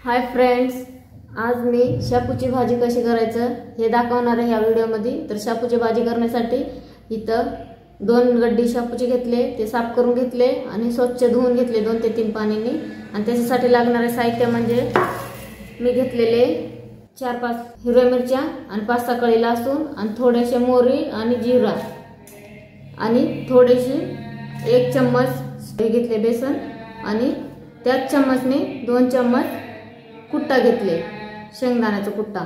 Hi friends, आज मी शापूची भाजी कशी करायचं हे दाखवणार आहे या व्हिडिओमध्ये। तर शापूची भाजी करण्यासाठी इथं 2 गड्डी शापूचे घेतले, ते साफ करून घेतले आणि स्वच्छ धुवून घेतले 2 ते 3 पाण्याने। आणि त्याच्यासाठी लागणारे साहित्य म्हणजे मी घेतलेले 4-5 हिरव्या मिरच्या आणि 5-6 कळी लसूण आणि थोडेसे मोहरी आणि जिरा आणि थोडेशी 1 चम्मच घेतले बेसन आणि त्याच चम्मचने 2 चम्मच कुट्टा घेतले, शेंगदाण्याचा कुट्टा।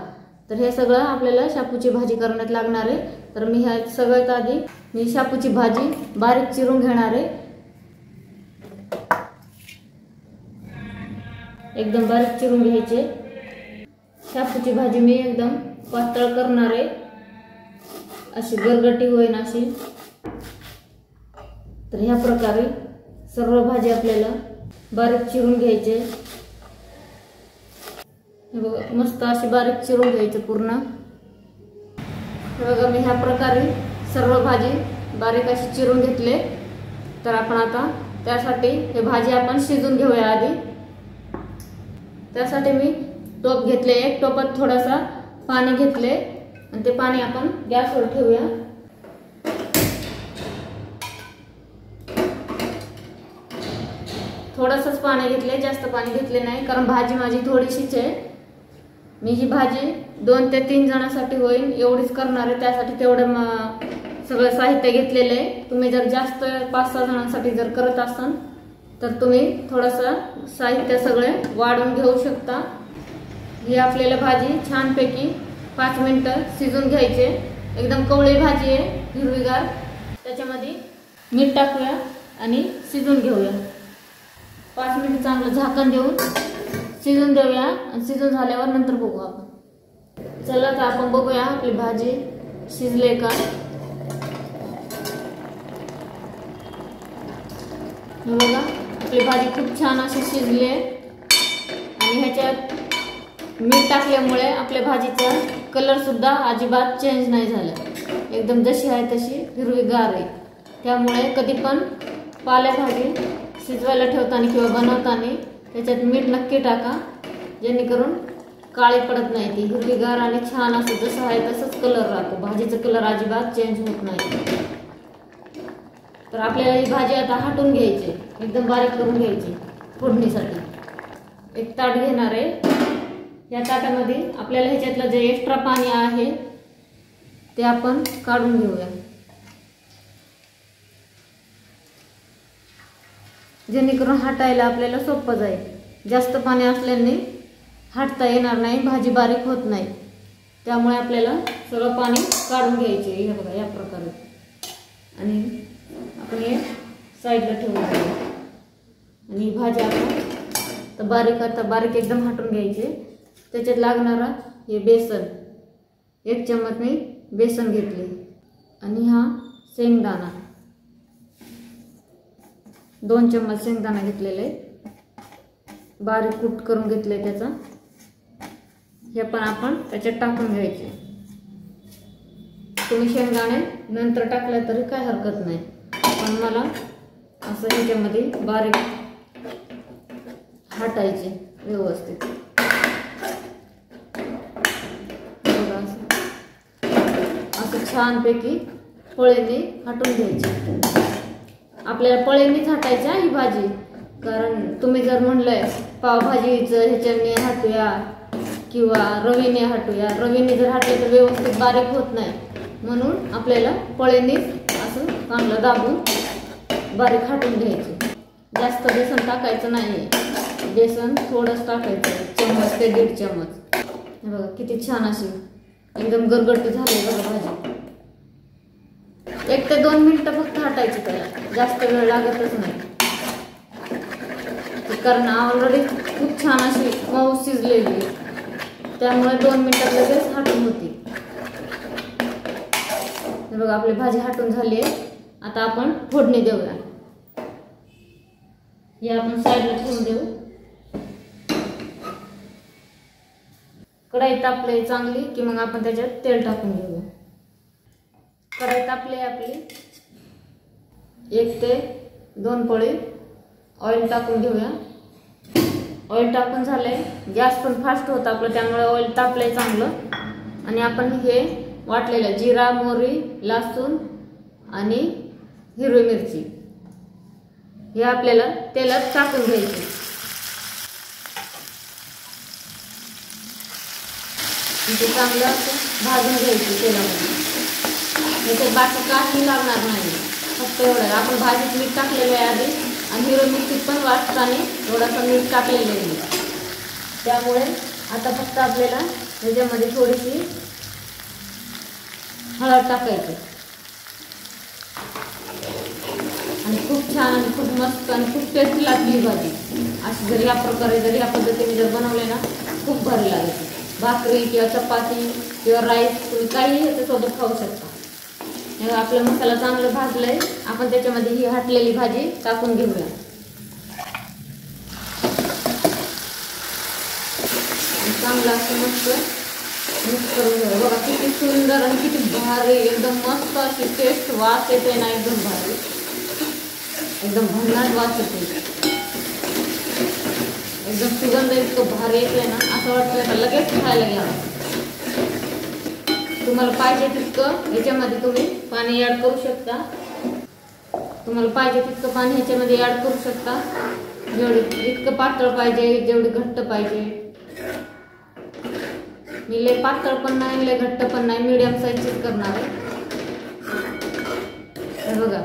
तर हे सगळं आपल्याला शापूची भाजी करण्यात लागणार आहे। तर मी ह्या सगळ्यात आधी मी शापूची भाजी बारीक चिरून घेणार आहे, एकदम बारीक चिरून घ्यायचे। शापूची भाजी मी एकदम पातळ करणार आहे, अशी गरगटी होईल अशी। तर ह्या प्रकारे सर्व भाजी आपल्याला बारीक चिरून घ्यायचे, मस्त अशी बारीक चिरून घ्यायचे पूर्ण। बघा मी ह्या प्रकारे सर्व भाजी बारीक अशी चिरून घेतले। तर आपण आता त्यासाठी हे भाजी आपण शिजून घेऊया आधी। त्यासाठी मी टोप घेतले, 1 टोपात थोडासा पाणी घेतले आणि ते पाणी आपण गॅसवर ठेवूया। थोडंसंच पाणी घेतले, जास्त पाणी घेतले नाही, कारण भाजी माझी थोडीशीच आहे। मी ही भाजी 2 ते 3 जणांसाठी होईल एवढीच करणार आहे, त्यासाठी तेवढं सगळं साहित्य घेतलेलं आहे। तुम्ही जर जास्त 5-6 जणांसाठी जर करत असाल तर तुम्ही थोडंसं साहित्य सगळे वाढवून घेऊ शकता। ही आपल्याला भाजी छानपैकी 5 मिनिटं शिजून घ्यायचे, एकदम कवळी भाजी आहे हिरवीगार। त्याच्यामध्ये मीठ टाकूया आणि शिजून घेऊया। 5 मिनिट चांगलं झाकण देऊन शिजून देऊया आणि शिजून झाल्यावर नंतर बघू आपण। चला तर आपण बघूया आपली भाजी शिजले का। हे बघा आपली भाजी खूप छान अशी शिजली आहे आणि ह्याच्यात मीठ टाकल्यामुळे आपल्या भाजीचा कलर सुद्धा अजिबात चेंज नाही झाला, एकदम जशी आहे तशी हिरवीगार आहे। त्यामुळे कधी पण पालेभाजी शिजवायला ठेवताना किंवा बनवताना त्याच्यात मीठ नक्की टाका, जेणेकरून काळी पडत नाही, ती हिरवीगार आणि छान असं जसं आहे तसंच कलर राहतो, भाजीचा कलर अजिबात चेंज होत नाही। तर आपल्याला ही भाजी आता हटून घ्यायची, एकदम बारीक करून घ्यायची। फोडणीसाठी 1 ताट घेणार आहे, या ताटामध्ये आपल्याला ह्याच्यातलं जे एक्स्ट्रा पाणी आहे ते आपण काढून घेऊया, जेणेकरून हटायला आपल्याला सोपं जाईल। जास्त पाणी असल्याने हटता येणार नाही, भाजी बारीक होत नाही, त्यामुळे आपल्याला सगळं पाणी काढून घ्यायचे। हे बघा या प्रकारे आणि आपण हे साईडला ठेवून घेऊ आणि भाजी आपण तर बारीक एकदम हटून घ्यायचे। त्याच्यात लागणारा हे बेसन, 1 चम्मच मी बेसन घेतले आणि हा शेंगदाणा 2 चम्मच शेंगदाणा घेतलेले, बारीक कूट करून घेतले त्याचा। हे पण आपण त्याच्यात टाकून घ्यायचे। तुम्ही शेंगदाणे नंतर टाकले तरी काय हरकत नाही, पण मला असं ह्याच्यामध्ये बारीक हटायचे व्यवस्थित। असं छानपैकी पळीने हटून घ्यायचे। आपल्याला पळीनेच हटायची ही भाजी, कारण तुम्ही जर म्हणलंय पावभाजीचं ह्याच्याने हटूया किंवा रवीने हटूया, रवीने जर हटले तर व्यवस्थित बारीक होत नाही, म्हणून आपल्याला पळीनेच असं चांगलं दाबून बारीक हटून घ्यायचं। जास्त बेसन टाकायचं नाही, बेसन थोडंच टाकायचं, 1 चम्मच ते 1.5 चम्मच। हे बघा किती छान अशी एकदम गरगटी झाली बघा भाजी। 1 ते 2 मिनिटं फक्त हटायची, त्याला जास्त वेळ लागतच नाही, कारण ऑलरेडी खूप छान अशी मऊ शिजलेली, त्यामुळे 2 मिनिटात लगेच हटून होती। हे बघा आपली भाजी हटून झाली आहे। आता आपण फोडणी देऊया, हे आपण साईडला ठेवून देऊ। कढई तापली चांगली की मग आपण त्याच्यात तेल टाकून घेऊया। कढई तापली आपली, 1 ते 2 पळी ऑइल टाकून घेऊया। ऑइल टाकून झालंय. गॅस पण फास्ट होता आपलं, त्यामुळे ऑइल तापलंय चांगलं. आणि आपण हे वाटलेलं जिरा, मोहरी, लसूण आणि हिरवी मिरची हे आपल्याला तेलात टाकून घ्यायचे. ते चांगलं असं भाजून घ्यायचं तेलामध्ये. त्याच्यात बाकी काही लागणार नाही, फक्त एवढं. आपण भाजीत मीठ टाकलेलं आहे आधी आणि हिरवी मिरचीत पण वाटताना थोडासा मीठ टाकलेलं आहे. त्यामुळे आता फक्त आपल्याला त्याच्यामध्ये थोडीशी हळद टाकायची आणि खूप छान आणि खूप मस्त आणि खूप टेस्टी लागली भाजी. अशी जर या प्रकारे जर या पद्धतीने जर बनवले ना खूप भारी लागते. भाकरी किंवा चपाती किंवा राईस तुम्ही काही ह्याच्यासोबत खाऊ शकता. आपला मसाला चांगलं भाजलाय. आपण त्याच्यामध्ये ही हटलेली भाजी टाकून घेऊया. चांगलं असं मस्त मिक्स करून घेऊया. बघा किती सुंदर आणि किती भारी, एकदम मस्त अशी टेस्ट, वास येते ना एकदम भारी, एकदम भन्नाट वास येते. एकदम सुगंध इतकं भारी येते ना, असं वाटतं का लगेच खायला घ्यावं. तुम्हाला पाहिजे तितकं याच्यामध्ये तुम्ही पाणी ॲड करू शकता. तुम्हाला पाहिजे तितकं पाणी ह्याच्यामध्ये ॲड करू शकता. जेवढे इतकं पातळ पाहिजे, जेवढी घट्ट पाहिजे. मी लय पातळ पण नाही लय घट्ट पण नाही, मीडियम साईजचीच करणार आहे. हे बघा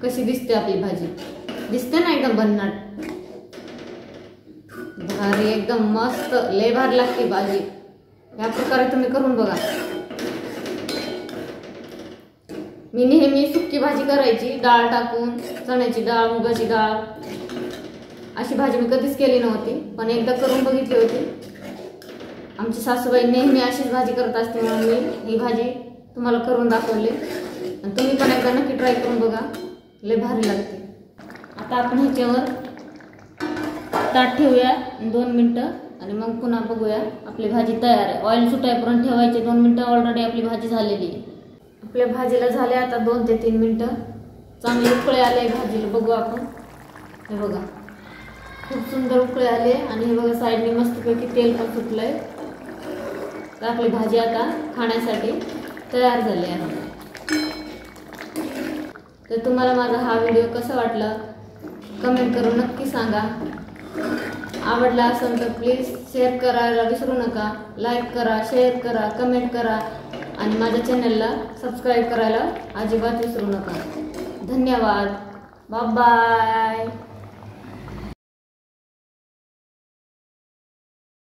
कशी दिसते आपली भाजी, दिसते ना एकदम भन्नाट भारी, एकदम मस्त, लय भारी लागते भाजी. या प्रकारे तुम्ही करून बघा. मी नेहमी सुकी भाजी करायची डाळ टाकून, चण्याची डाळ, मुगाची डाळ. अशी भाजी मी कधीच केली नव्हती, पण एकदा करून बघितली होती. आमची सासूबाई नेहमी अशीच भाजी करत असते, म्हणून मी ही भाजी तुम्हाला करून दाखवली. आणि तुम्ही पण एकदा नक्की ट्राय करून बघा, लय भारी लागते. आता आपण ह्याच्यावर ताट ठेवूया 2 मिनटं आणि मग पुन्हा बघूया. आपली भाजी तयार आहे. ऑइल सुटायपर्यंत ठेवायचे 2 मिनटं. ऑलरेडी आपली भाजी झालेली आहे. आपल्या भाजीला झाले आता 2 ते 3 मिनटं. चांगले उकळे आले भाजीला, बघू आपण. हे बघा खूप सुंदर उकळे आले आणि हे बघा साईडने मस्तपैकी तेल पण सुटलंय. तर आपली भाजी आता खाण्यासाठी तयार झाली आहे. तर तुम्हाला माझा हा व्हिडिओ कसा वाटला कमेंट करून नक्की सांगा. आवडला असेल तर प्लीज शेअर करायला विसरू नका. लाईक करा, शेअर करा, कमेंट करा आणि माझ्या चॅनलला सबस्क्राईब करायला अजिबात विसरू नका. धन्यवाद. Bye bye.